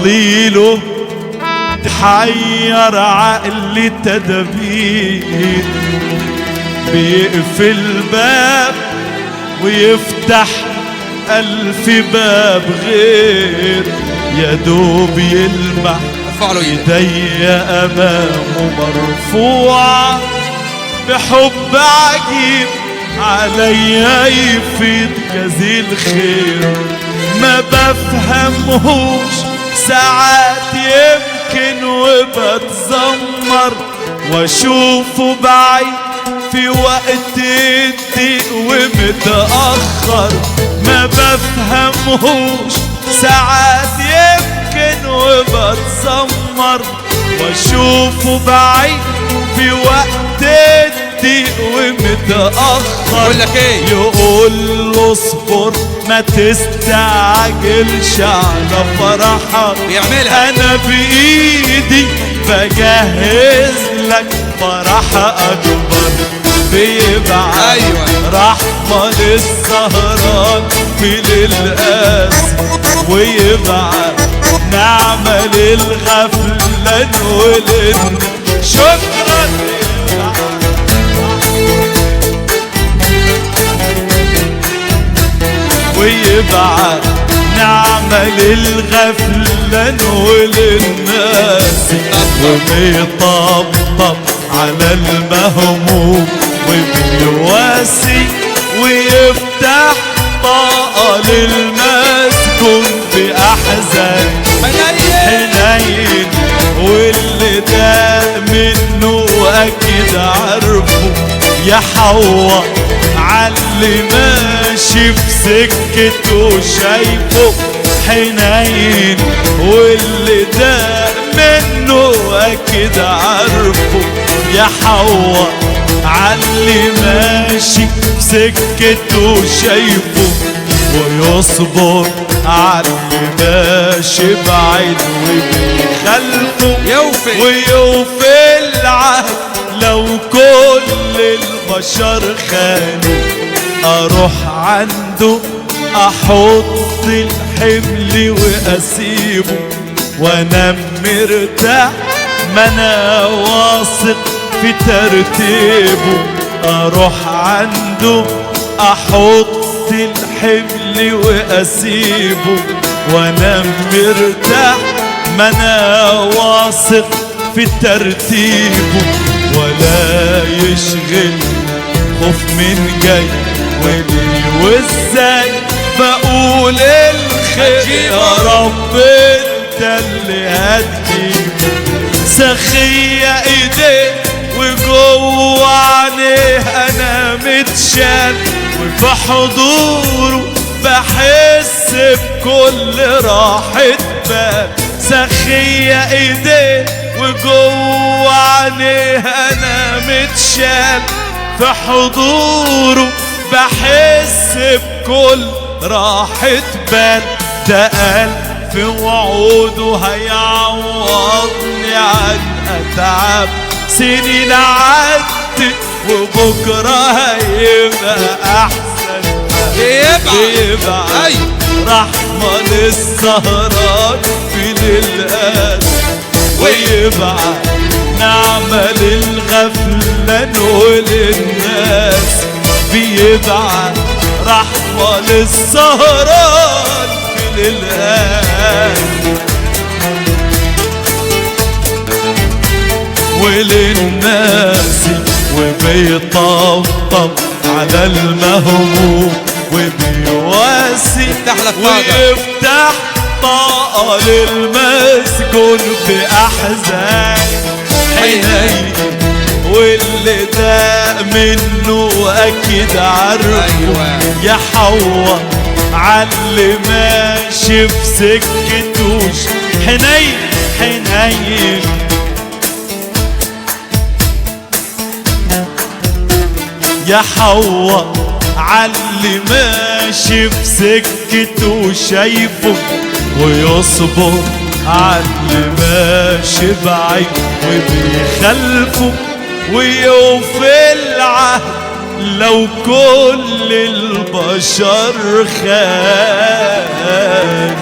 ضليله تحير عقلي تدابير، بيقفل باب ويفتح 1000 باب غير، يا دوب يلمح ايديا امامه مرفوعة بحب عجيب عليا يفيد جزيل خير. ما بفهمهوش ساعات يمكن وبتذمر، واشوفه بعيد في وقت الضيق ومتأخر. ما بفهمهوش ساعات يمكن وبتذمر، واشوفه بعيد في وقت الضيق ومتأخر. يقول له اصبر ما تستعجلش على فرحك، انا بايدي بجهز لك فرح اكبر. بيبعت رحمة للسهران في للقاسي، ويبعت نعمة للغفلان شكرا. ويبعت نعمة للغفلان وللناس، وبيطبطب على المهموم وبيواسي، ويفتح طاقة للمسكون بأحزان. حنين واللي ده منه أكيد عارفه، يحوط عاللي ماشي في سكته شايفه. حنين واللي ده منه أكيد عارفه، يحوط عاللي ماشي في سكته شايفه. ويصبر عاللي ماشي بعيد وبيخلفه، ويوفي العهد لو كل البشر خانوا. اروح عنده احط الحمل واسيبه، وانا مرتاح ما انا واثق في ترتيبه. اروح عنده احط الحمل واسيبه، وانا مرتاح ما انا واثق في ترتيبه. ولا يشغل خوف من جاي وليه وازاي، بقول الخير يا رب انت اللي هتجيبه. سخية ايديه وجوه عينيه انا متشال، وفي حضوره بحس بكل راحة بال. سخية ايديه وجوه عينيه انا متشال، في حضوره بحس بكل راحة بال. ده قال في وعوده هيعوضني عن اتعاب سنين عدت، وبكرة هيبقى احسن. بيبعت رحمة للسهران في للقاسي، ويبعت نعمة للغفلان وللناس. بيبعت رحمة للسهران في للقاسي وللناس، وبيطبطب على المهموم وبيواسي، ويفتح طاقة للمسكون بأحزان. حنين واللي ده منه أكيد عارفه، يحوط عاللي ماشي في سكتوش. حنين حنين يحوط عاللي ماشي في سكته شايفه، ويصبر عاللي ماشي بعيد وبيخلفه، ويوفي العهد لو كل البشر خانوا.